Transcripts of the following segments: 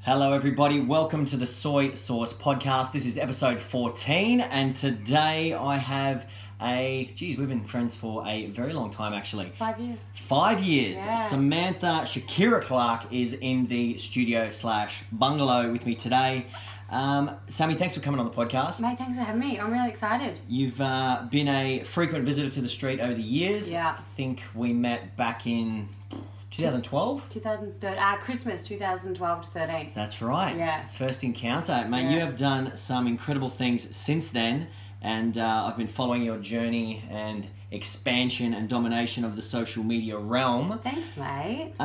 Hello everybody, welcome to the SOI SAUCE Podcast. This is episode 14 and today I have we've been friends for a very long time actually. 5 years. 5 years. Yeah. Samantha Clarke is in the studio / bungalow with me today. Sammy, thanks for coming on the podcast. Mate, thanks for having me. I'm really excited. You've been a frequent visitor to the street over the years. Yeah. I think we met back in 2012? Christmas 2012 to 13. That's right. Yeah. First encounter. Mate, Yeah. you have done some incredible things since then, and I've been following your journey and expansion and domination of the social media realm. Thanks, mate.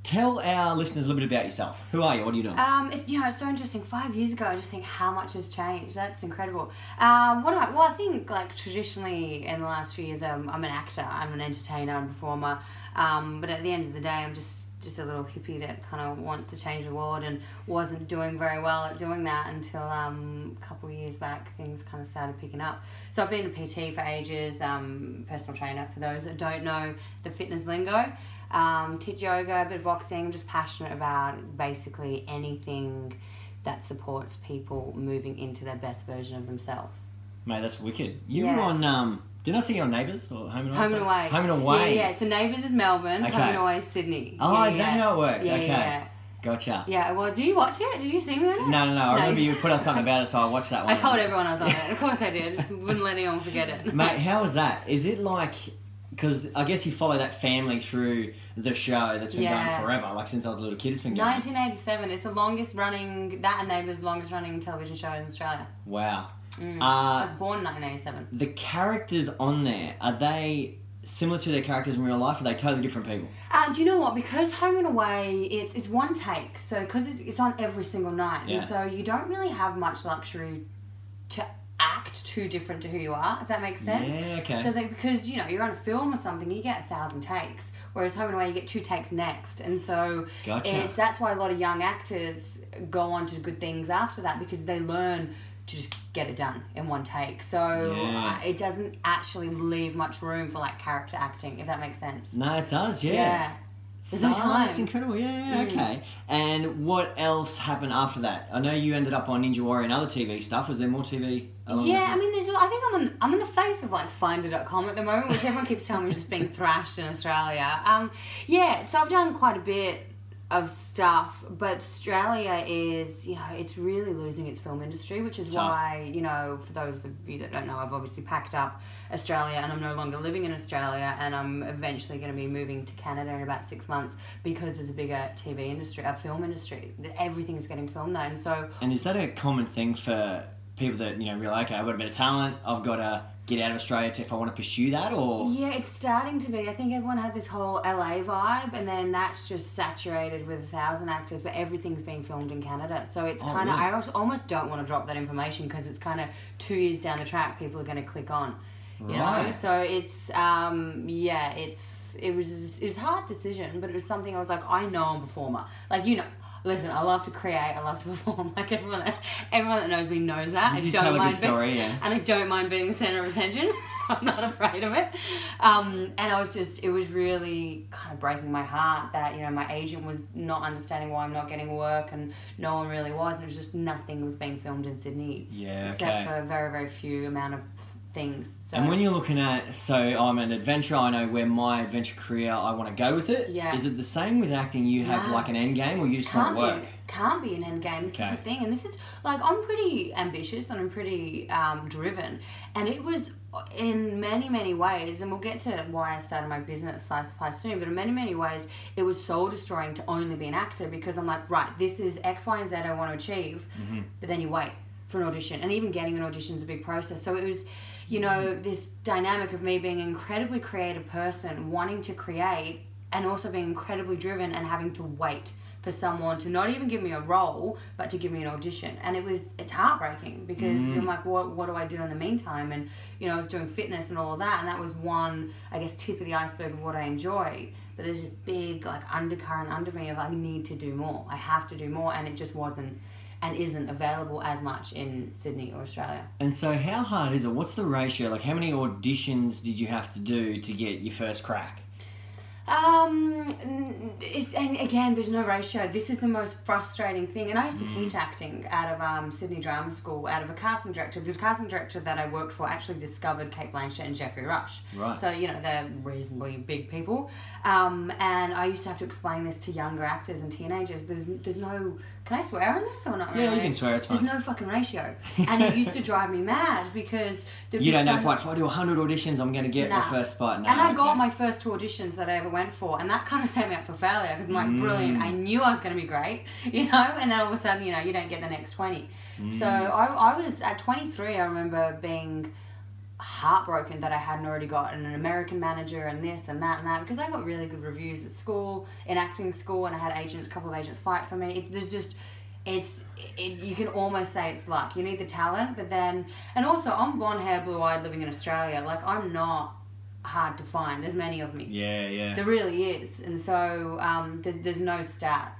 Tell our listeners a little bit about yourself. Who are you? What are you doing? It's so interesting. 5 years ago, I just think how much has changed. That's incredible. I think traditionally in the last few years, I'm an actor. I'm an entertainer and performer. But at the end of the day, I'm just a little hippie that kind of wants to change the world and wasn't doing very well at doing that until a couple of years back things kind of started picking up. So I've been a PT for ages, personal trainer for those that don't know the fitness lingo. Teach yoga, a bit of boxing. I'm just passionate about basically anything that supports people moving into their best version of themselves. Mate, that's wicked. You were on... Did I see you on Neighbours or Home and Away? Home and Away. Home and Away. Yeah. So Neighbours is Melbourne, Okay. Home and Away is Sydney. Oh, is that how it works? Yeah, Okay. yeah. Gotcha. Yeah, well, did you watch it? Did you see me on it? No. I remember you put up something about it, so I watched that one. I told everyone I was on it. Of course I did. Wouldn't let anyone forget it. Mate, how was that? Is it like... Because I guess you follow that family through the show that's been going forever. Like since I was a little kid, it's been going. 1987. It's the longest running... That and Neighbours, longest running television show in Australia. Wow. I was born in 1987. The characters on there, are they similar to their characters in real life, or are they totally different people? Do you know what? Because Home and Away, it's one take. So, because it's on every single night. Yeah. And so you don't really have much luxury to act too different to who you are, if that makes sense. Yeah, okay. So because, you're on a film or something, you get 1,000 takes. Whereas Home and Away, you get 2 takes next. And so Gotcha. That's why a lot of young actors go on to good things after that, because they learn to just get it done in one take. So it doesn't actually leave much room for like character acting, if that makes sense. No, it does, yeah. There's no time. That's incredible, okay. And what else happened after that? I know you ended up on Ninja Warrior and other TV stuff. Was there more TV along that? I mean, I think I'm in the face of like Finder.com at the moment, which everyone keeps telling me is just being thrashed in Australia. So I've done quite a bit of stuff, but Australia is, it's really losing its film industry, which is why, for those of you that don't know, I've obviously packed up Australia and I'm no longer living in Australia, and I'm eventually going to be moving to Canada in about 6 months because there's a bigger TV industry, a film industry. Everything's getting filmed there, and is that a common thing for people that, realize, okay, I've got a bit of talent, I've got to get out of Australia if I want to pursue that, or...? Yeah, it's starting to be. I think everyone had this whole LA vibe, and then that's just saturated with 1,000 actors, but everything's being filmed in Canada. So it's kind of... Really? I almost don't want to drop that information because it's kind of 2 years down the track, people are going to click on. You know? So it's... It was a hard decision, but it was something I was like, I know I'm a performer. Like, listen, I love to create, I love to perform. Like everyone that knows me knows that. You tell a good story, and I don't mind being the centre of attention. I'm not afraid of it. And it was really kind of breaking my heart that, my agent was not understanding why I'm not getting work, and no one really was. And it was just nothing was being filmed in Sydney. Yeah, except for a very, very few amount of things. So, and when you're looking at, I'm an adventurer, I know where my adventure career, I want to go with it. Yeah. Is it the same with acting? You have like an end game, or you just want to work? Can't be an end game. This is the thing. And this is, like, I'm pretty ambitious and I'm pretty driven. And it was in many, many ways, and we'll get to why I started my business Slice the Pie soon, but in many, many ways, it was soul destroying to only be an actor, because I'm like, right, this is X, Y, and Z I want to achieve, but then you wait for an audition. And even getting an audition is a big process. So it was... this dynamic of me being an incredibly creative person, wanting to create, and also being incredibly driven and having to wait for someone to not even give me a role, but to give me an audition. And it's heartbreaking, because I'm like, what do I do in the meantime? And, I was doing fitness and all of that, and that was one, I guess, tip of the iceberg of what I enjoy. But there's this big, like, undercurrent under me of, I need to do more. I have to do more, and it just wasn't and isn't available as much in Sydney or Australia. And so how hard is it? What's the ratio? Like, how many auditions did you have to do to get your first crack? And again, there's no ratio. This is the most frustrating thing. And I used to teach acting out of Sydney Drama School, out of a casting director. The casting director that I worked for actually discovered Cate Blanchett and Jeffrey Rush. Right. So, you know, they're reasonably big people. And I used to have to explain this to younger actors and teenagers. There's no... Can I swear on this or not really? Yeah, you can swear, it's fine. There's no fucking ratio. And it used to drive me mad because... You don't know if I do 100 auditions, I'm going to get my first spot. And I got my first 2 auditions that I ever went for, and that kind of set me up for failure because I'm like, brilliant, I knew I was going to be great, you know, and then all of a sudden, you know, you don't get the next 20. So I was, at 23, I remember being heartbroken that I hadn't already got an American manager and this and that because I got really good reviews at school, in acting school, and I had a couple of agents fight for me. You can almost say it's luck. You need the talent, but then, and also I'm blonde hair, blue eyed, living in Australia. Like, I'm not hard to find. There's many of me. Yeah. There really is. And so there's no stat.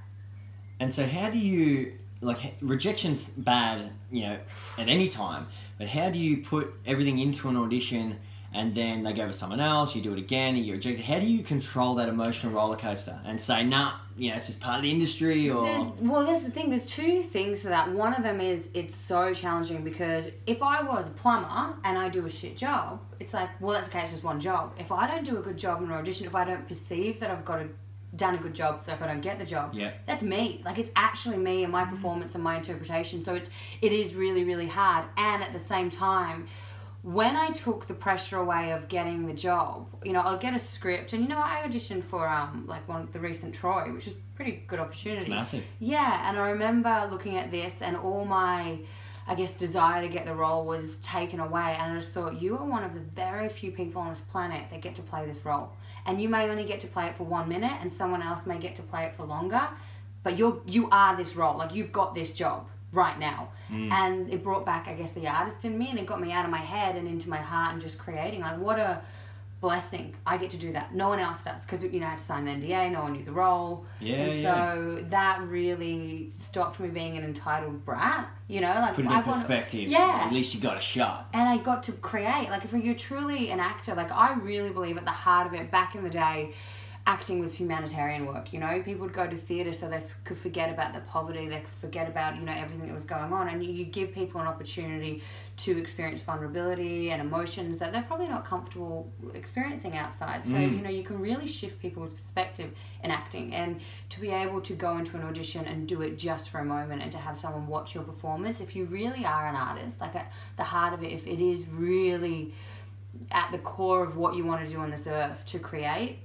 And so how do you, like, rejection's bad, you know, at any time, but how do you put everything into an audition and then they go with someone else, you do it again, and you're rejected? How do you control that emotional roller coaster and say, nah, you know, it's just part of the industry? Or well, that's the thing. There's 2 things to that. One of them is it's so challenging because if I was a plumber and I do a shit job, it's like, well, that's okay, it's just one job. If I don't do a good job in an audition, if I don't perceive that I've done a good job, so if I don't get the job, that's me. Like, it's actually me and my performance and my interpretation. So it is really, really hard. And at the same time, when I took the pressure away of getting the job, you know, I'll get a script, and you know, I auditioned for like the recent Troy, which is a pretty good opportunity. Massive. Yeah, and I remember looking at this, and all my, I guess, desire to get the role was taken away, and I just thought, you are one of the very few people on this planet that get to play this role, and you may only get to play it for 1 minute, and someone else may get to play it for longer, but you are this role. Like, you've got this job right now. And it brought back, I guess, the artist in me, and it got me out of my head and into my heart and just creating. Like, what a blessing. I get to do that. No one else does, because, you know, I had to sign the NDA, no one knew the role. So that really stopped me being an entitled brat, you know, like, put it in perspective. At least you got a shot. And I got to create. Like, if you're truly an actor, like, I really believe at the heart of it, back in the day, acting was humanitarian work, you know. People would go to theatre so they could forget about the poverty, they could forget about, you know, everything that was going on, and you give people an opportunity to experience vulnerability and emotions that they're probably not comfortable experiencing outside. So, you know, you can really shift people's perspective in acting, and to be able to go into an audition and do it just for a moment and to have someone watch your performance, if you really are an artist, like at the heart of it, if it is really at the core of what you want to do on this earth to create,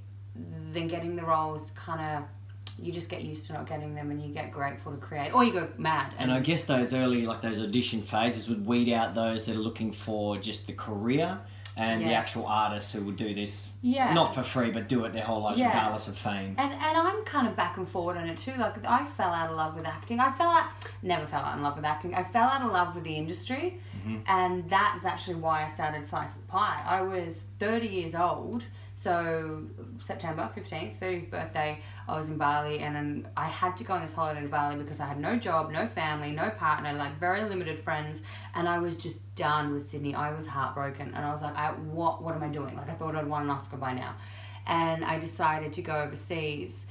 then getting the roles kind of, you just get used to not getting them, and you get grateful to create, or you go mad. And I guess those early, like those audition phases would weed out those that are looking for just the career and the actual artists who would do this, not for free, but do it their whole lives regardless of fame. And I'm kind of back and forward on it too. Like, I fell out of love with acting. Never fell out in love with acting. I fell out of love with the industry, and that's actually why I started Slice of the Pie. I was 30 years old. So September 15th, 30th birthday, I was in Bali, and I had to go on this holiday to Bali because I had no job, no family, no partner, like very limited friends, and I was just done with Sydney. I was heartbroken, and I was like, what am I doing? Like, I thought I'd won an Oscar by now. And I decided to go overseas,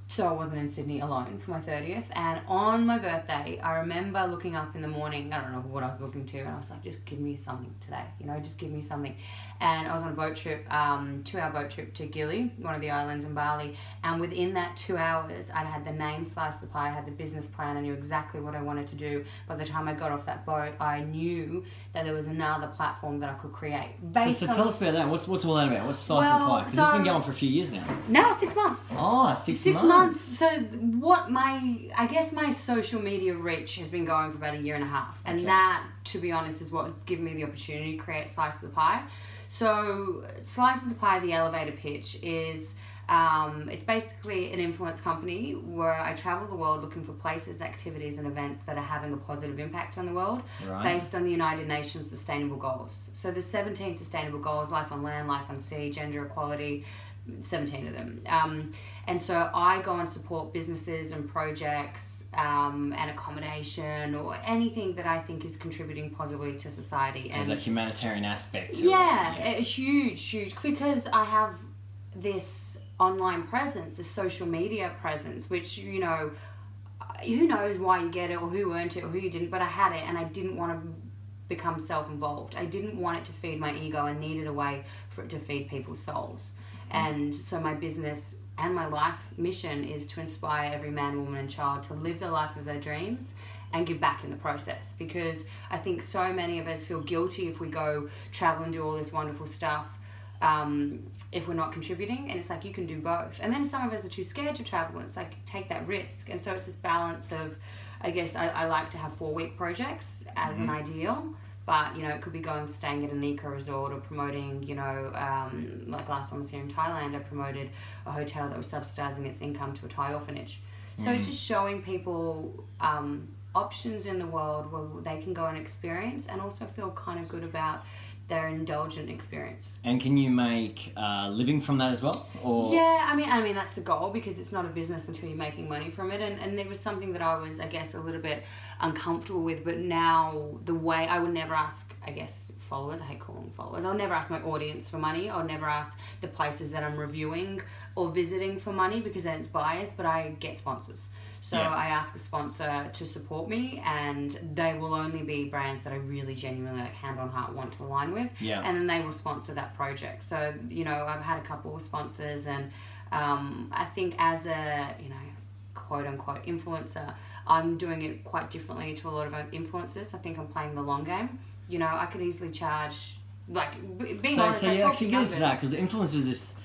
so I wasn't in Sydney alone for my 30th. And on my birthday, I remember looking up in the morning, I don't know what I was looking to, and I was like, just give me something today, you know, just give me something. And I was on a boat trip, 2-hour boat trip to Gili, one of the islands in Bali, and within that 2 hours, I'd had the name Slice the Pie, I had the business plan, I knew exactly what I wanted to do. By the time I got off that boat, I knew that there was another platform that I could create. So tell us about that. What's all that about? What's Slice the Pie? Because it's been going for a few years now. No, 6 months. Oh, 6 months. 6 months. So what I guess my social media reach has been going for about a year and a half. And that, to be honest, is what's given me the opportunity to create Slice of the Pie. So Slice of the Pie, the elevator pitch is, it's basically an influence company where I travel the world looking for places, activities and events that are having a positive impact on the world based on the United Nations Sustainable Goals. So there's 17 sustainable goals: life on land, life on sea, gender equality, 17 of them. And so I go and support businesses and projects and accommodation or anything that I think is contributing positively to society. And there's a humanitarian aspect to it. Yeah, huge, because I have this online presence, this social media presence, which, you know, who knows why you get it or who earned it or who you didn't, but I had it and I didn't want to become self-involved. I didn't want it to feed my ego. I needed a way for it to feed people's souls. And so my business and my life mission is to inspire every man, woman and child to live the life of their dreams and give back in the process, because I think so many of us feel guilty if we go travel and do all this wonderful stuff if we're not contributing. And it's like, you can do both. And then some of us are too scared to travel, and it's like, take that risk. And so it's this balance of, I guess I like to have 4-week projects as an ideal, but, you know, it could be staying at an eco resort or promoting, you know, like last time I was here in Thailand, I promoted a hotel that was subsidizing its income to a Thai orphanage. So it's just showing people options in the world where they can go and experience and also feel kind of good about their indulgent experience. And can you make living from that as well? Or? Yeah, I mean that's the goal, because it's not a business until you're making money from it. And it was something that I was, I guess, a little bit uncomfortable with. But now the way I would never ask, I guess, followers, I hate calling them followers, I'll never ask my audience for money. I'll never ask the places that I'm reviewing or visiting for money, because then it's biased, but I get sponsors. So I ask a sponsor to support me, and they will only be brands that I really genuinely, like, hand on heart want to align with. Yeah. And then they will sponsor that project. So, you know, I've had a couple of sponsors, and I think as a, you know, quote unquote influencer, I'm doing it quite differently to a lot of influencers. I think I'm playing the long game. You know, I could easily charge, like, being honest, so you actually get into that, because influence is this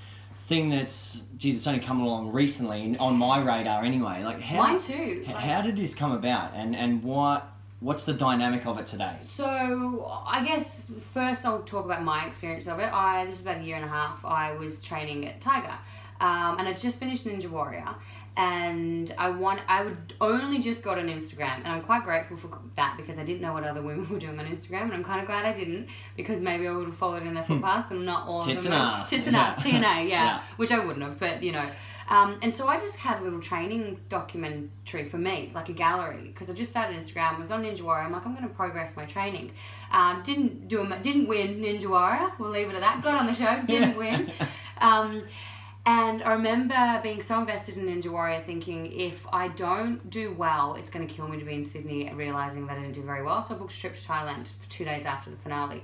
thing that's, geez, it's only come along recently on my radar anyway. Like, mine too. How did this come about, and what's the dynamic of it today? So I guess first I'll talk about my experience of it. This is about 1.5 years. I was training at Tiger, and I just finished Ninja Warrior. And I would only just got on Instagram, and I'm quite grateful for that, because I didn't know what other women were doing on Instagram, and I'm kind of glad I didn't, because maybe I would have followed in their footpath, and not all of them. Tits and ass. Tits and ass, TNA, yeah, which I wouldn't have, but, you know. And so I just had a little training documentary for me, like a gallery, because I just started Instagram, I was on Ninja Warrior, I'm like, I'm going to progress my training. Didn't win Ninja Warrior, we'll leave it at that, got on the show, didn't win. And I remember being so invested in Ninja Warrior, thinking, if I don't do well, it's going to kill me to be in Sydney, realising that I didn't do very well. So I booked a trip to Thailand for 2 days after the finale.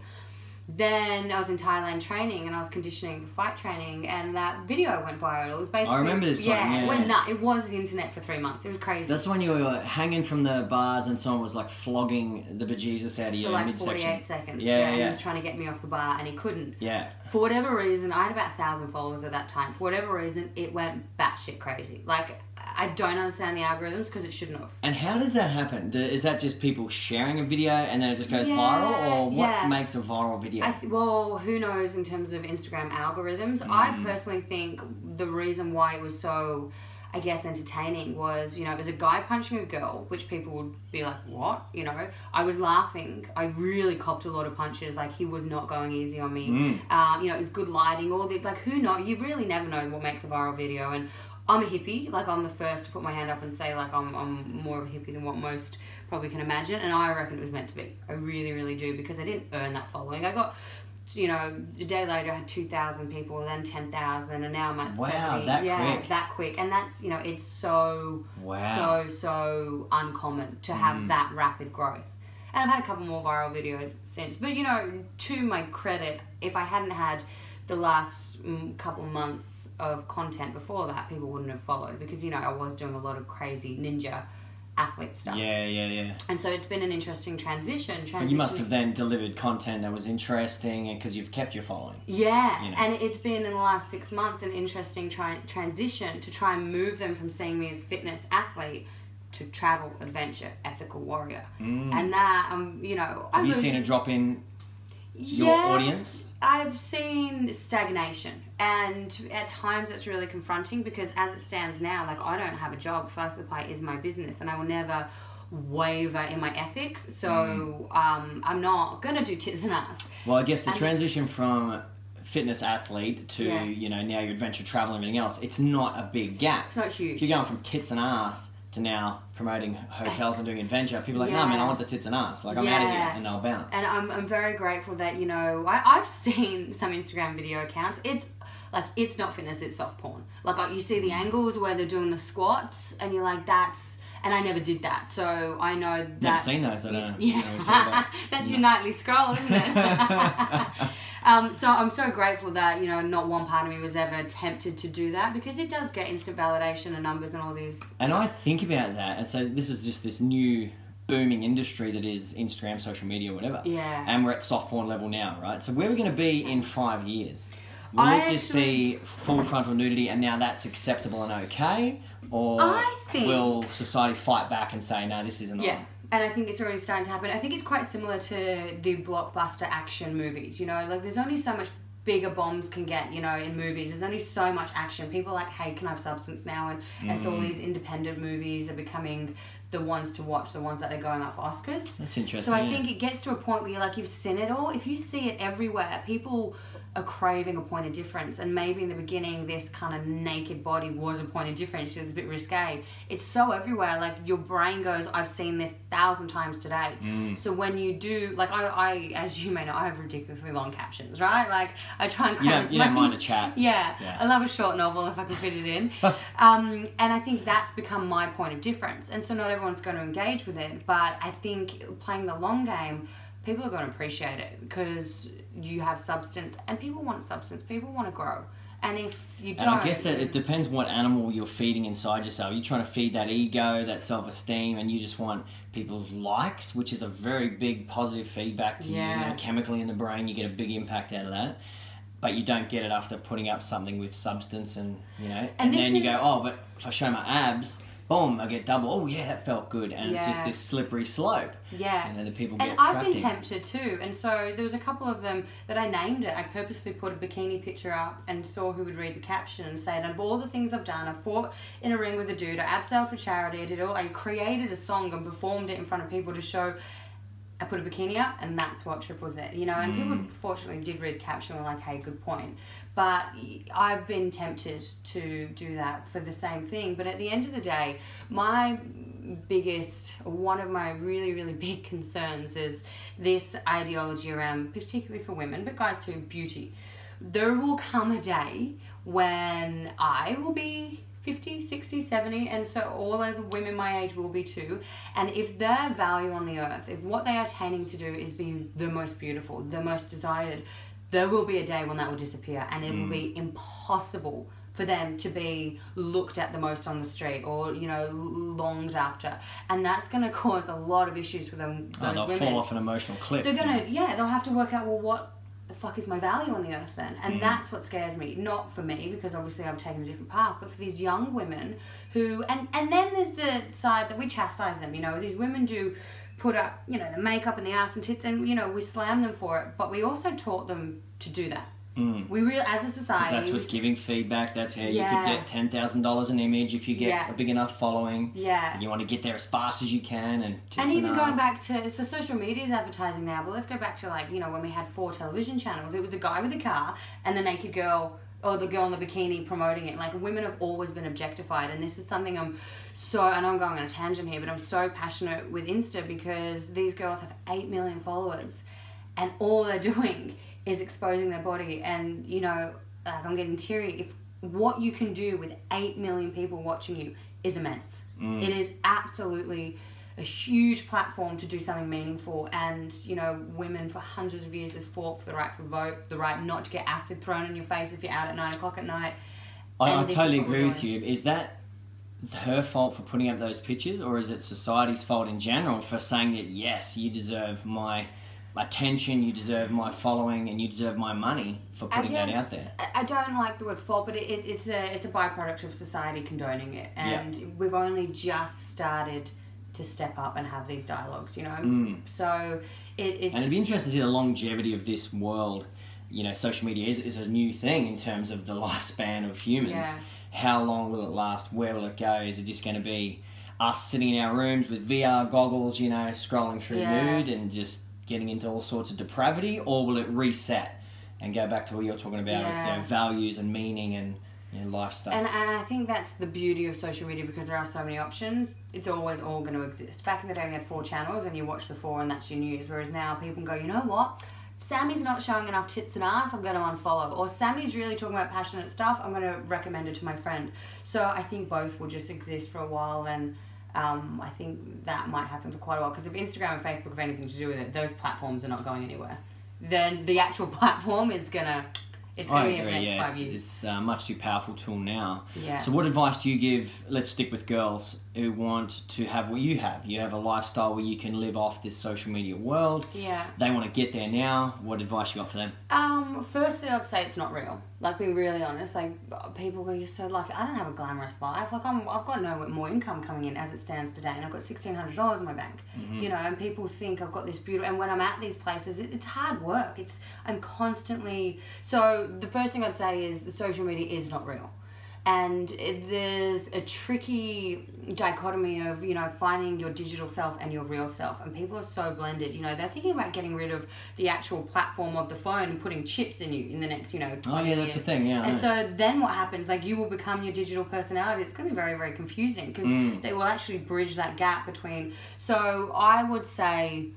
Then I was in Thailand training, and I was conditioning for fight training, and that video went viral. It was basically... I remember this one, yeah. It went nuts. It was the internet for 3 months. It was crazy. That's when you were hanging from the bars and someone was, like, flogging the bejesus out of you for, like, midsection. 48 seconds. Yeah. And he was trying to get me off the bar, and he couldn't. Yeah. For whatever reason, I had about 1,000 followers at that time. For whatever reason, it went batshit crazy. Like, I don't understand the algorithms, because it shouldn't have. And how does that happen? Is that just people sharing a video and then it just goes viral? Or what makes a viral video? Well, who knows in terms of Instagram algorithms. I personally think the reason why it was so, I guess, entertaining was, you know, it was a guy punching a girl, which people would be like, what? You know, I was laughing. I really copped a lot of punches. Like, he was not going easy on me. You know, it was good lighting. Like, who knows? You really never know what makes a viral video. And I'm a hippie. Like, I'm the first to put my hand up and say, like, I'm more of a hippie than what most probably can imagine. And I reckon it was meant to be. I really, really do, because I didn't earn that following. I got, you know, a day later I had 2,000 people, then 10,000, and now I'm at 70. That quick. And that's, you know, it's so uncommon to have that rapid growth. And I've had a couple more viral videos since. But, you know, to my credit, if I hadn't had the last couple months of content before that, people wouldn't have followed, because, you know, I was doing a lot of crazy ninja athlete stuff. Yeah. And so it's been an interesting transition. And you must have then delivered content that was interesting, because you've kept your following. Yeah, you know. And it's been in the last 6 months an interesting transition to try and move them from seeing me as fitness athlete to travel, adventure, ethical warrior. And that, you know... Have you seen a drop in your audience? I've seen stagnation, and at times it's really confronting, because as it stands now, like, I don't have a job. Slice of the Pie is my business, and I will never waver in my ethics, so I'm not gonna do tits and ass. Well, I guess the transition from fitness athlete to you know, now your adventure travel and everything else, it's not a big gap. It's not huge. If you're going from tits and ass to now promoting hotels and doing adventure, people are like, no, man, I want the tits and ass. Like, I'm out of here, and I'll bounce. And I'm very grateful that, you know, I've seen some Instagram video accounts. It's Like, it's not fitness, it's soft porn. Like you see the angles where they're doing the squats, and you're like, that's... And I never did that, so I know that... Never seen those, I don't know. Yeah. That's your nightly scroll, isn't it? So I'm so grateful that, you know, not one part of me was ever tempted to do that, because it does get instant validation and numbers and all these... And I think about that, and so this is just this new booming industry that is Instagram, social media, whatever. Yeah. And we're at soft porn level now, right? So where are we going to be in 5 years? Will it just be full frontal nudity and now that's acceptable and okay? Or will society fight back and say, no, this isn't on? And I think it's already starting to happen. I think it's quite similar to the blockbuster action movies, you know? Like, there's only so much bigger bombs can get, you know, in movies. There's only so much action. People are like, hey, can I have substance now? And so all these independent movies are becoming the ones to watch, the ones that are going up for Oscars. That's interesting. So I think it gets to a point where you're like, you've seen it all. If you see it everywhere, people are craving a point of difference, and maybe in the beginning this kind of naked body was a point of difference. It was a bit risque. It's so everywhere, like your brain goes, I've seen this 1,000 times today. So when you do, like I as you may know, I have ridiculously long captions, right? Like I try and cram you don't mind a chat. Yeah, I love a short novel if I can fit it in. And I think that's become my point of difference, and so not everyone's going to engage with it, but I think playing the long game, people are going to appreciate it, because you have substance, and people want substance, people want to grow. And if you don't... And I guess that it depends what animal you're feeding inside yourself. You're trying to feed that ego, that self-esteem, and you just want people's likes, which is a very big positive feedback to you. You know, chemically in the brain, you get a big impact out of that. But you don't get it after putting up something with substance, and, you know, and then you go, oh, but if I show my abs... boom, I get double. Oh, yeah, that felt good. And it's just this slippery slope. Yeah. And then the people get trapped. And I've been tempted too. And so there was a couple of them that I named it. I purposely put a bikini picture up and saw who would read the caption and say, of all the things I've done, I fought in a ring with a dude, I abseiled for charity, I created a song and performed it in front of people to show... I put a bikini up, and that's what triples it, you know. And people fortunately did read the caption and were like, hey, good point. But I've been tempted to do that for the same thing. But at the end of the day, one of my really, really big concerns is this ideology around, particularly for women, but guys too, beauty. There will come a day when I will be 50, 60, 70, and so all of the women my age will be too. And if their value on the earth, if what they are attaining to do is be the most beautiful, the most desired, there will be a day when that will disappear, and it will be impossible for them to be looked at the most on the street, or, you know, longed after. And that's going to cause a lot of issues for them, those they'll women. fall off an emotional cliff. They're going to, they'll have to work out, well, what the fuck is my value on the earth then? And that's what scares me. Not for me, because obviously I've taken a different path, but for these young women who, and then there's the side that we chastise them, you know, these women do put up, you know, the makeup and the ass and tits, and, you know, we slam them for it, but we also taught them to do that. We really, as a society... That's what's giving feedback. That's how you could get $10,000 an image if you get a big enough following. Yeah. You want to get there as fast as you can, and tits and even going back to... So social media is advertising now, but let's go back to, like, you know, when we had 4 television channels. It was the guy with the car and the naked girl, or the girl in the bikini promoting it. Like, women have always been objectified, and this is something I'm so... I know I'm going on a tangent here, but I'm so passionate with Insta, because these girls have 8 million followers, and all they're doing is exposing their body. And, you know, like, I'm getting teary. If what you can do with 8 million people watching you is immense. It is absolutely a huge platform to do something meaningful. And, you know, women for hundreds of years has fought for the right to vote, the right not to get acid thrown in your face if you're out at 9 o'clock at night. I totally agree with you. Is that her fault for putting up those pictures, or is it society's fault in general for saying that, yes, you deserve my attention, you deserve my following, and you deserve my money for putting that out there? I don't like the word fault, but it's a byproduct of society condoning it, and we've only just started to step up and have these dialogues, you know. So it's... And it'd be interesting to see the longevity of this world. You know, social media is a new thing in terms of the lifespan of humans. How long will it last? Where will it go? Is it just going to be us sitting in our rooms with VR goggles, you know, scrolling through nude and just getting into all sorts of depravity, or will it reset and go back to what you're talking about, with, you know, values and meaning and, you know, life stuff? And I think that's the beauty of social media, because there are so many options. It's always all going to exist. Back in the day, we had 4 channels, and you watch the 4, and that's your news. Whereas now, people can go, you know what? Sammy's not showing enough tits and ass, I'm going to unfollow. Or Sammy's really talking about passionate stuff, I'm going to recommend it to my friend. So I think both will just exist for a while, and I think that might happen for quite a while. Because if Instagram and Facebook have anything to do with it, those platforms are not going anywhere. Then the actual platform is going to... It's going to be for the next 5 years. It's a much too powerful tool now. Yeah. So what advice do you give, let's stick with girls who want to have what you have. You have a lifestyle where you can live off this social media world. Yeah. They want to get there now. What advice you got for them? Firstly, I'd say it's not real. Like, being really honest, like, people go, you're so lucky. I don't have a glamorous life. Like, I've got no more income coming in as it stands today, and I've got $1,600 in my bank. Mm-hmm. You know, and people think I've got this beautiful, and when I'm at these places, it's hard work. I'm constantly, so the first thing I'd say is the social media is not real. And there's a tricky dichotomy of, you know, finding your digital self and your real self. And people are so blended. You know, they're thinking about getting rid of the actual platform of the phone and putting chips in you in the next, 20 years. That's a thing, yeah. And so then what happens? Like, you will become your digital personality. It's going to be very, very confusing because they will actually bridge that gap between. So I would say,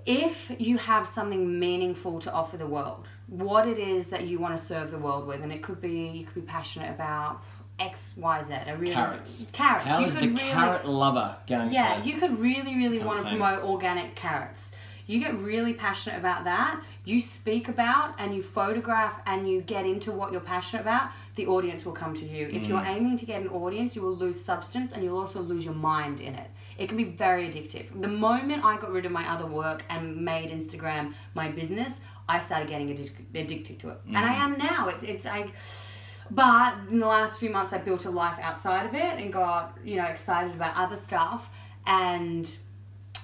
if you have something meaningful to offer the world, what it is that you want to serve the world with, and you could be passionate about X, Y, Z. Carrots. Carrots. How is the carrot lover going to? Yeah, you could really want to famous. promote organic carrots. You get really passionate about that, you speak about and you photograph and you get into what you're passionate about, the audience will come to you. If you're aiming to get an audience, you will lose substance and you'll also lose your mind in it. It can be very addictive. The moment I got rid of my other work and made Instagram my business, I started getting addicted to it. And I am now. It's like... But in the last few months, I built a life outside of it and got, excited about other stuff. And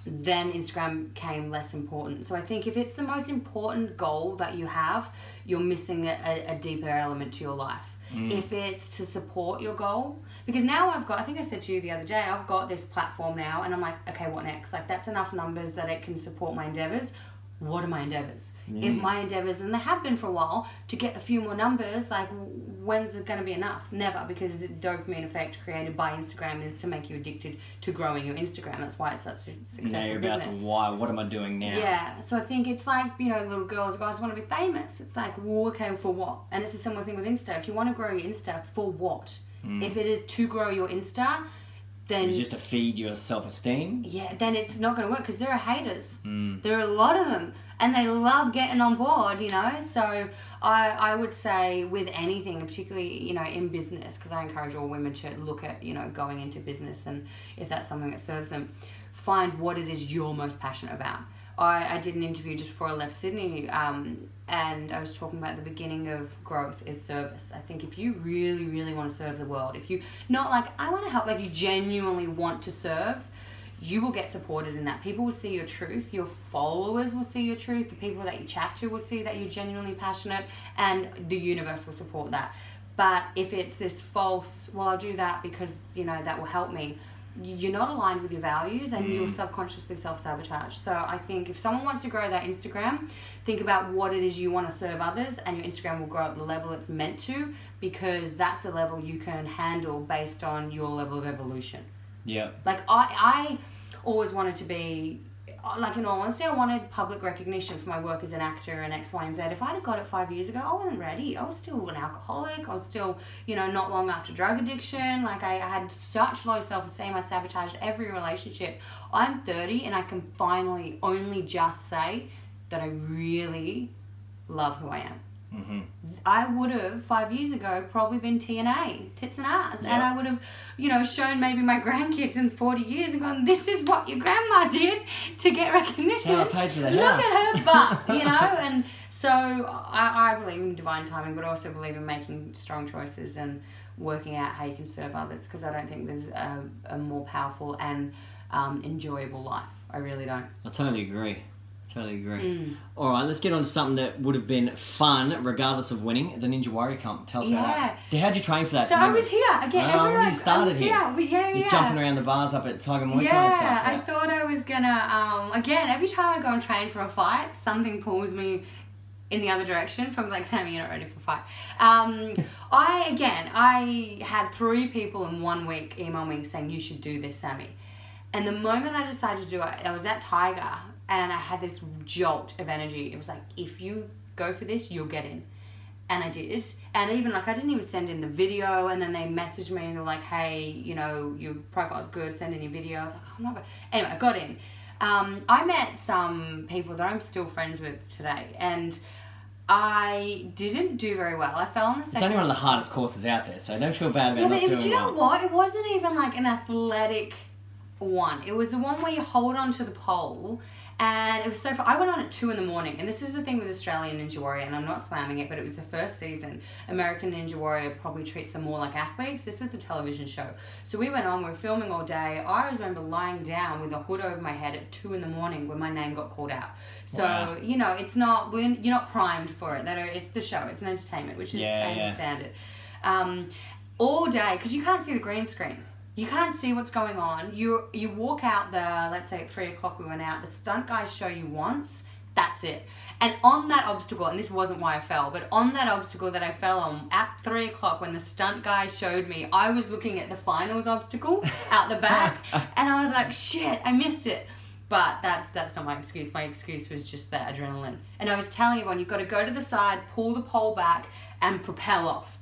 then Instagram became less important. So I think if it's the most important goal that you have, you're missing a deeper element to your life. If it's to support your goal, because now I think I said to you the other day, I've got this platform now and I'm like, okay, what next? Like, that's enough numbers that it can support my endeavors. What are my endeavors? If my endeavors, and they have been for a while, to get a few more numbers, like, when's it going to be enough? Never, because the dopamine effect created by Instagram is to make you addicted to growing your Instagram. That's why it's such a successful now you're business. about the why. What am I doing now? Yeah, so I think it's like, little girls, guys want to be famous. It's like, well, okay, for what? And it's a similar thing with Insta. If you want to grow your Insta, for what? If it is to grow your Insta, then... It's just to feed your self-esteem? Yeah, then it's not going to work because there are haters. There are a lot of them. And they love getting on board, So I would say with anything, particularly, in business, because I encourage all women to look at, going into business, and if that's something that serves them, find what it is you're most passionate about. I did an interview just before I left Sydney, and I was talking about the beginning of growth is service. I think if you really, really want to serve the world, if you, not like, I want to help, like you genuinely want to serve, you will get supported in that. People will see your truth. Your followers will see your truth. The people that you chat to will see that you're genuinely passionate, and the universe will support that. But if it's this false, well, I'll do that because, that will help me, you're not aligned with your values, and you'll subconsciously self-sabotage. So I think if someone wants to grow their Instagram, think about what it is you want to serve others, and your Instagram will grow at the level it's meant to, because that's the level you can handle based on your level of evolution. Yeah. Like, I always wanted to be, like, in all honesty, I wanted public recognition for my work as an actor and X, Y, and Z. If I'd have got it 5 years ago, I wasn't ready. I was still an alcoholic. I was still, not long after drug addiction. Like, I had such low self-esteem. I sabotaged every relationship. I'm 30 and I can finally only just say that I really love who I am. I would have 5 years ago probably been TNA, tits and ass, and I would have, shown maybe my grandkids in 40 years and gone, this is what your grandma did to get recognition. Yeah, I paid for the house. Look at her butt, and so I believe in divine timing, but I also believe in making strong choices and working out how you can serve others, because I don't think there's a more powerful and enjoyable life. I really don't. I totally agree. All right, let's get on to something that would have been fun, regardless of winning, the Ninja Warrior Comp. Tell us about that. How'd you train for that? So I was here. Again, you started here. You're jumping around the bars up at Tiger Muay Thai and stuff. Yeah, I thought I was gonna, again, every time I go and train for a fight, something pulls me in the other direction, probably like, Sammy, you're not ready for a fight. I had 3 people in 1 week email me saying, you should do this, Sammy. And the moment I decided to do it, I was at Tiger, and I had this jolt of energy. It was like, if you go for this, you'll get in. And I did. And even like, I didn't even send in the video, and then they messaged me and they're like, hey, you know, your profile's good, send in your video. I was like, oh, I'm not. Anyway, I got in. I met some people that I'm still friends with today, and I didn't do very well. I fell on the second. It's only one of the hardest courses out there, so don't feel bad about not doing well. Do you know what? It wasn't even like an athletic one. It was the one where you hold on to the pole, and it was so fun. I went on at 2 a.m, and this is the thing with Australian Ninja Warrior, and I'm not slamming it, but it was the first season. American Ninja Warrior probably treats them more like athletes. This was a television show. So we went on, we were filming all day. I remember lying down with a hood over my head at 2 a.m. when my name got called out. So, wow. You know, it's not, you're not primed for it. It's the show, it's an entertainment, which is, I understand it. All day, because you can't see the green screen. You can't see what's going on. You walk out there, let's say at 3 o'clock we went out, the stunt guys show you once, that's it. And on that obstacle, and this wasn't why I fell, but on that obstacle that I fell on, at 3 o'clock when the stunt guy showed me, I was looking at the finals obstacle out the back, and I was like, shit, I missed it. But that's not my excuse. My excuse was just the adrenaline. And I was telling everyone, you've got to go to the side, pull the pole back, and propel off.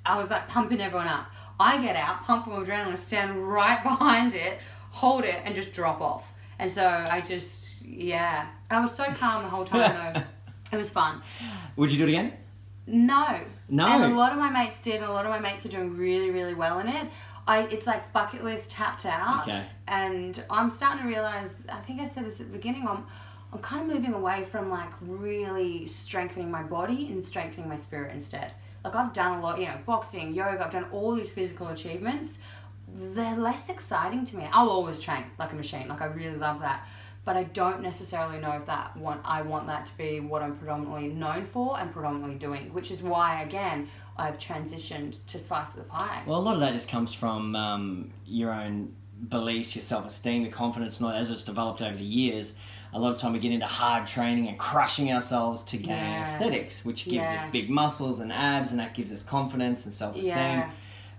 I was like pumping everyone up. I get out, pump from adrenaline, stand right behind it, hold it, and just drop off. And so I just, I was so calm the whole time though. It was fun. Would you do it again? No. No. And a lot of my mates did, and a lot of my mates are doing really, really well in it. It's like bucket list tapped out. Okay. And I'm starting to realize, I think I said this at the beginning, I'm kind of moving away from like really strengthening my body and strengthening my spirit instead. Like I've done a lot, you know, boxing, yoga, I've done all these physical achievements. They're less exciting to me. I'll always train like a machine. Like I really love that. But I don't necessarily know if I want that to be what I'm predominantly known for and predominantly doing, which is why, again, I've transitioned to slice of the pie. Well, a lot of that just comes from your own beliefs, your self-esteem, your confidence, and all that, as it's developed over the years. A lot of time we get into hard training and crushing ourselves to gain aesthetics, which gives us big muscles and abs, and that gives us confidence and self-esteem. Yeah.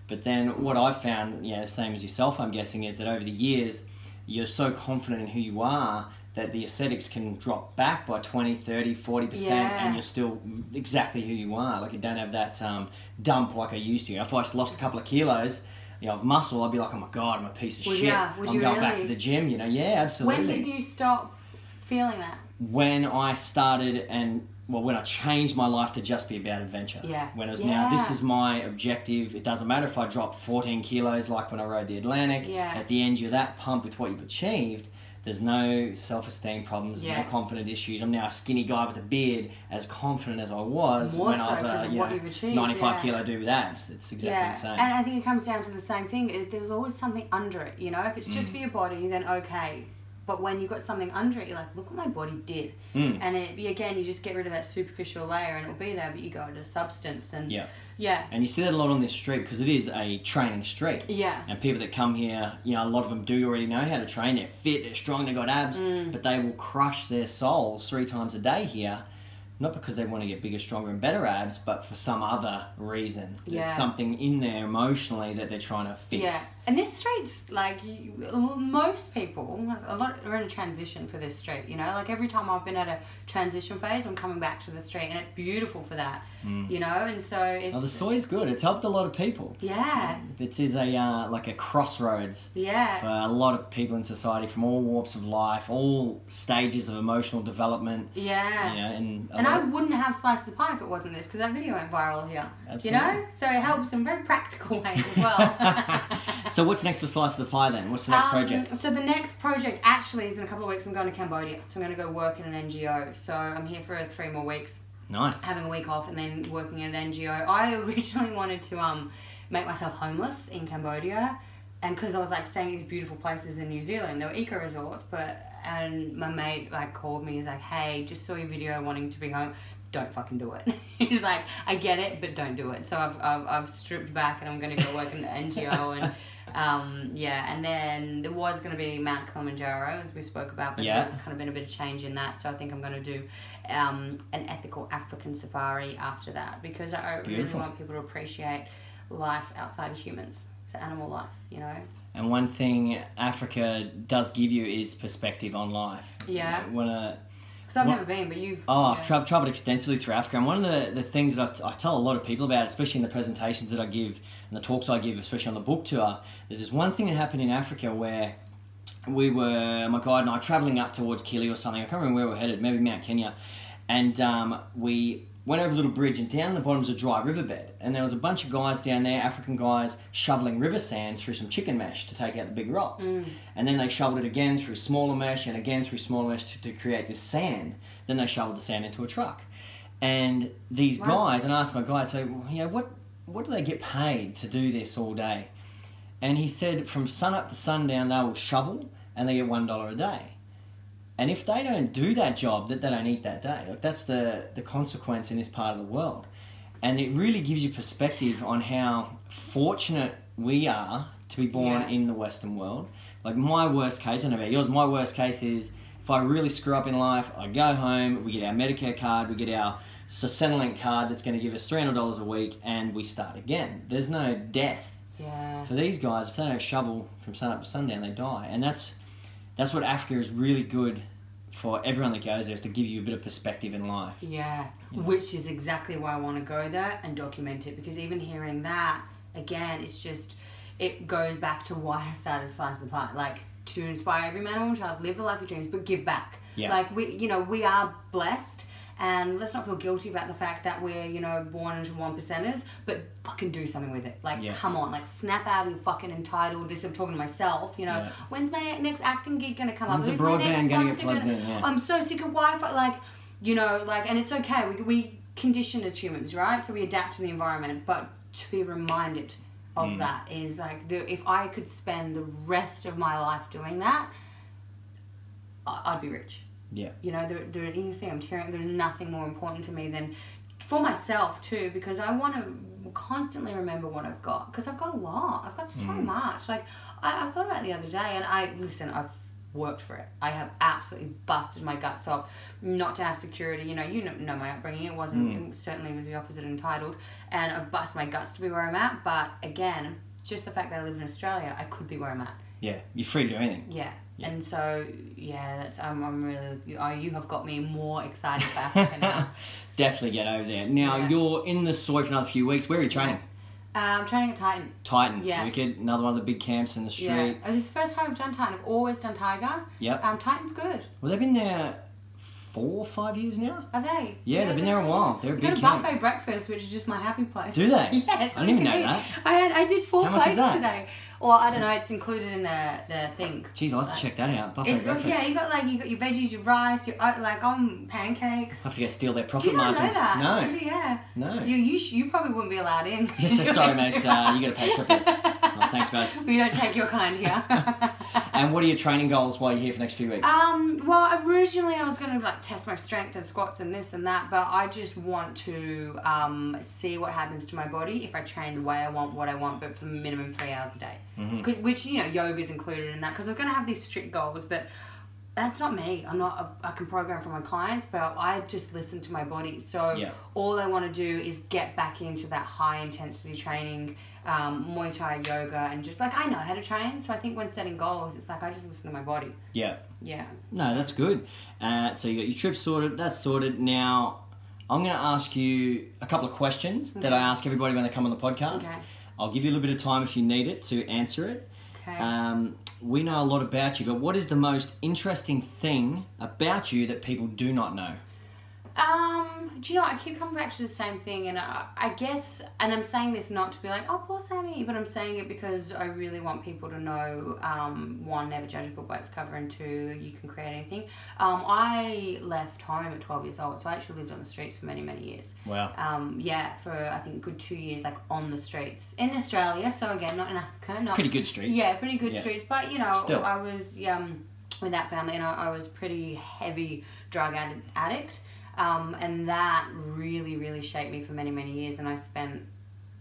But then what I've found, the same as yourself, I'm guessing, is that over the years, you're so confident in who you are that the aesthetics can drop back by 20, 30, 40%, and you're still exactly who you are. Like you don't have that dump like I used to. If I lost a couple of kilos, of muscle, I'd be like, oh my God, I'm a piece of shit. I'm going back to the gym, Yeah, absolutely. When did you stop feeling that? When I started when I changed my life to just be about adventure. Yeah. When it was now, this is my objective. It doesn't matter if I drop 14 kilos like when I rode the Atlantic. Yeah. At the end, you're that pumped with what you've achieved. There's no self-esteem problems, no confident issues. I'm now a skinny guy with a beard, as confident as I was when I was a 95 kilo dude with abs. It's exactly the same. And I think it comes down to the same thing. There's always something under it, If it's just for your body, then okay. But when you've got something under it, you're like, look what my body did. And again, you just get rid of that superficial layer and it'll be there, but you go into substance. And And you see that a lot on this street because it is a training street. Yeah. And people that come here, a lot of them do already know how to train. They're fit, they're strong, they've got abs, but they will crush their souls 3 times a day here. Not because they want to get bigger, stronger, and better abs, but for some other reason. There's something in there emotionally that they're trying to fix. Yeah, and this street's like, most people, a lot are in a transition for this street, Like every time I've been at a transition phase, I'm coming back to the street, and it's beautiful for that, And so it's... Oh, the SOI's good. It's helped a lot of people. Yeah. It is like a crossroads. Yeah. For a lot of people in society from all walks of life, all stages of emotional development. Yeah. And I wouldn't have sliced the pie if it wasn't this, because that video went viral here. Absolutely. So it helps in very practical ways as well. So what's next for Slice of the Pie then? What's the next project? So the next project actually is in a couple of weeks. I'm going to Cambodia. So I'm going to go work in an NGO. So I'm here for 3 more weeks. Nice. Having a week off and then working in an NGO. I originally wanted to make myself homeless in Cambodia. And because I was like staying in these beautiful places in New Zealand. They were eco resorts, and my mate called me. He's like, hey, just saw your video wanting to be home. Don't fucking do it. He's like, I get it, but don't do it. So I've stripped back and I'm going to go work in the NGO and then there was going to be Mount Kilimanjaro as we spoke about, but there's kind of been a bit of change in that. So I think I'm going to do an ethical African safari after that because I really want people to appreciate life outside of humans. So animal life, And one thing Africa does give you is perspective on life. Yeah. Because I've never been, but you've... I've travelled extensively through Africa. And one of the things that I tell a lot of people about, especially in the presentations that I give and the talks I give, especially on the book tour, there's this one thing that happened in Africa where my guide and I, travelling up towards Kili or something. I can't remember where we were headed, maybe Mount Kenya. And we went over a little bridge, and down the bottom was a dry riverbed. And there was a bunch of guys down there, African guys, shoveling river sand through some chicken mesh to take out the big rocks. And then they shoveled it again through smaller mesh and again through smaller mesh to create this sand. Then they shoveled the sand into a truck. And these guys, and I asked my guide, so, what do they get paid to do this all day? And he said from sun up to sundown, they will shovel and they get $1 a day. And if they don't do that job, that they don't eat that day. Like, that's the consequence in this part of the world. And it really gives you perspective on how fortunate we are to be born in the Western world. Like, my worst case, I don't know about yours, my worst case is if I really screw up in life, I go home, we get our Medicare card, we get our Centrelink card that's going to give us $300 a week, and we start again. There's no death. Yeah. For these guys, if they don't shovel from sun up to sundown, they die. And that's what Africa is really good for everyone that goes there, is to give you a bit of perspective in life. Yeah, which is exactly why I want to go there and document it, because even hearing that, again, it goes back to why I started Slice the Pie, like, to inspire every man, woman, and child, live the life of dreams, but give back. Yeah. Like, we are blessed, and let's not feel guilty about the fact that we're, born into 1%ers, but fucking do something with it. Like, come on, like, snap out of your fucking entitled, this I'm talking to myself, when's my next acting gig going to come up? When's the broadband going to get plugged in? Yeah. I'm so sick of Wi-Fi, like, and it's okay, we condition as humans, right? So we adapt to the environment, but to be reminded of that is, like, if I could spend the rest of my life doing that, I'd be rich. Yeah. You see, I'm tearing. There's nothing more important to me than, for myself too, because I want to constantly remember what I've got, because I've got a lot. I've got so much. Like, I thought about it the other day, and I've worked for it. I have absolutely busted my guts off not to have security. You know my upbringing. It wasn't. It certainly was the opposite, entitled, and I've busted my guts to be where I'm at. But again, just the fact that I live in Australia, I could be where I'm at. Yeah, you're free to do anything. Yeah. And so, that's I'm really... you have got me more excited for Africa now. Definitely get over there. Now, you're in the SOI for another few weeks. Where are you training? I'm training at Titan. Titan. Yeah. Wicked. Another one of the big camps in the street. Yeah. This is the first time I've done Titan. I've always done Tiger. Yep. Titan's good. Well, they've been there 4 or 5 years now? Are they? Yeah, they've been there a while. They're a big camp. Got a buffet breakfast, which is just my happy place. Do they? Yeah, it's I didn't even know that. I did 4 plates today. Well, I don't know, it's included in the thing. Jeez, I'll have to check that out. Buffet breakfast. Yeah, you got your veggies, your rice, your pancakes. I have to go steal their profit margin. You don't know that? No. Yeah. No. You probably wouldn't be allowed in. Sorry, mate. You got to pay triple. So, thanks, guys. We don't take your kind here. And what are your training goals while you're here for the next few weeks? Well, originally I was going to test my strength and squats and this and that, but I just want to see what happens to my body if I train the way I want, what I want, but for minimum 3 hours a day. Which, yoga is included in that, because I was going to have these strict goals, but that's not me. I can program for my clients, but I just listen to my body. So all I want to do is get back into that high intensity training, Muay Thai, yoga, and just I know how to train. So I think when setting goals, it's I just listen to my body. Yeah. Yeah. No, that's good. So you got your trip sorted. That's sorted. Now I'm going to ask you a couple of questions that I ask everybody when they come on the podcast. Okay. I'll give you a little bit of time if you need it to answer it. Okay. We know a lot about you, but what is the most interesting thing about you that people do not know? Do you know, I keep coming back to the same thing, and I guess, and I'm saying this not to be like, oh, poor Sammy, but I'm saying it because I really want people to know, one, never judge a book by its cover, and two, you can create anything. I left home at 12 years old, so I actually lived on the streets for many, many years. Wow. For, I think, a good 2 years, on the streets. In Australia, so again, not in Africa. Pretty good streets. Yeah, pretty good streets, but, Still. I was, with that family, and I was pretty heavy drug addict. And that really, really shaped me for many, many years, and I spent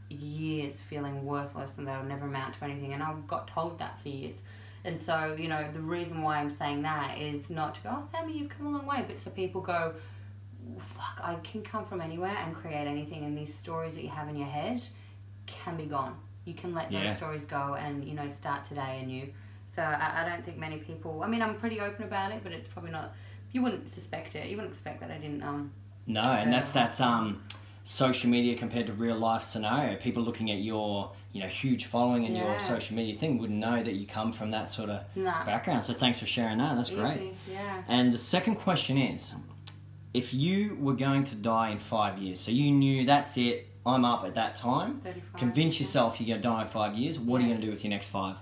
years feeling worthless and that I'd never amount to anything, and I got told that for years. And so, the reason why I'm saying that is not to go, oh, Sammy, you've come a long way, but so people go, fuck, I can come from anywhere and create anything, and these stories that you have in your head can be gone. You can let those stories go and, you know, start today anew. So I don't think many people, I mean, I'm pretty open about it, but it's probably not, you wouldn't suspect it. You wouldn't expect that I didn't, No, and that's social media compared to real life scenario. People looking at your, you know, huge following and your social media thing wouldn't know that you come from that sort of background. So thanks for sharing that. That's great. Yeah. And the second question is, if you were going to die in 5 years, so you knew that's it, I'm up at that time, 35, convince yourself you're going to die in 5 years, what are you going to do with your next 5?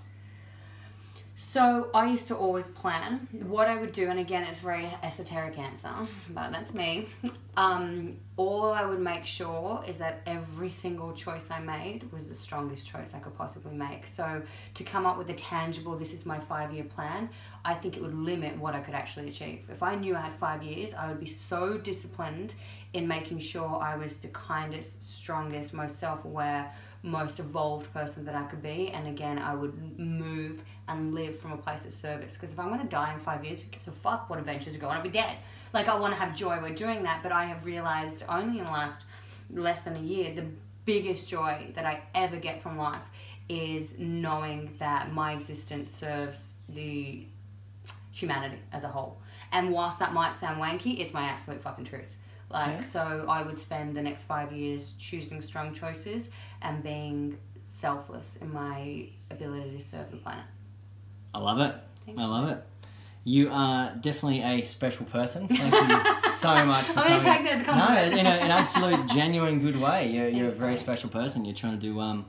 So I used to always plan what I would do, and again, it's a very esoteric answer, but that's me. All I would make sure is that every single choice I made was the strongest choice I could possibly make. So to come up with a tangible, this is my 5-year plan, I think it would limit what I could actually achieve. If I knew I had 5 years, I would be so disciplined in making sure I was the kindest, strongest, most self-aware, most evolved person that I could be. And again, I would move and live from a place of service, because if I'm going to die in 5 years, who gives a fuck what adventures go on? I'll be dead. Like, I want to have joy by doing that, but I have realized only in the last less than a year, the biggest joy that I ever get from life is knowing that my existence serves the humanity as a whole. And whilst that might sound wanky, it's my absolute fucking truth. Like, so I would spend the next 5 years choosing strong choices and being selfless in my ability to serve the planet. I love it. I love it. You are definitely a special person. Thank you so much for coming. I'm going to take that as a compliment. No, in an absolute, genuine, good way. You're a very special person. You're trying to do a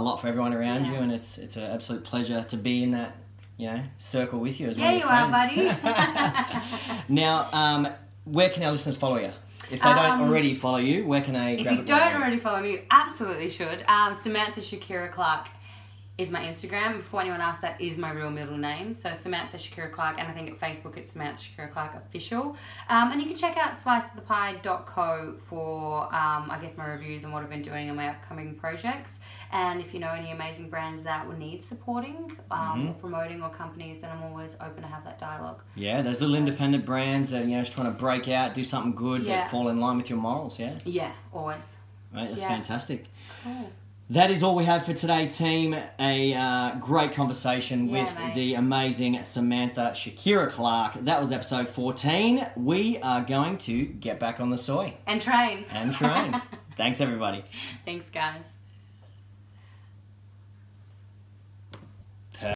lot for everyone around you, and it's an absolute pleasure to be in that, you know, circle with you as one of your friends. Yeah, you are, buddy. Now, where can our listeners follow you? If they don't already follow you, where can they grab it? If you don't already follow me, you absolutely should. Samantha Shakira Clarke is my Instagram. Before anyone asks, that is my real middle name. So Samantha Shakira Clarke, and I think at Facebook it's Samantha Shakira Clarke Official. And you can check out sliceofthepie.co for, I guess, my reviews and what I've been doing in my upcoming projects. And if you know any amazing brands that would need supporting, or promoting, or companies, then I'm always open to have that dialogue. Yeah, those little independent brands that, you know, just trying to break out, do something good, that fall in line with your morals, Yeah, always. Right, that's fantastic. Cool. That is all we have for today, team. A great conversation with the amazing Samantha Shakira Clarke. That was episode 14. We are going to get back on the soy. And train. Thanks, everybody. Thanks, guys.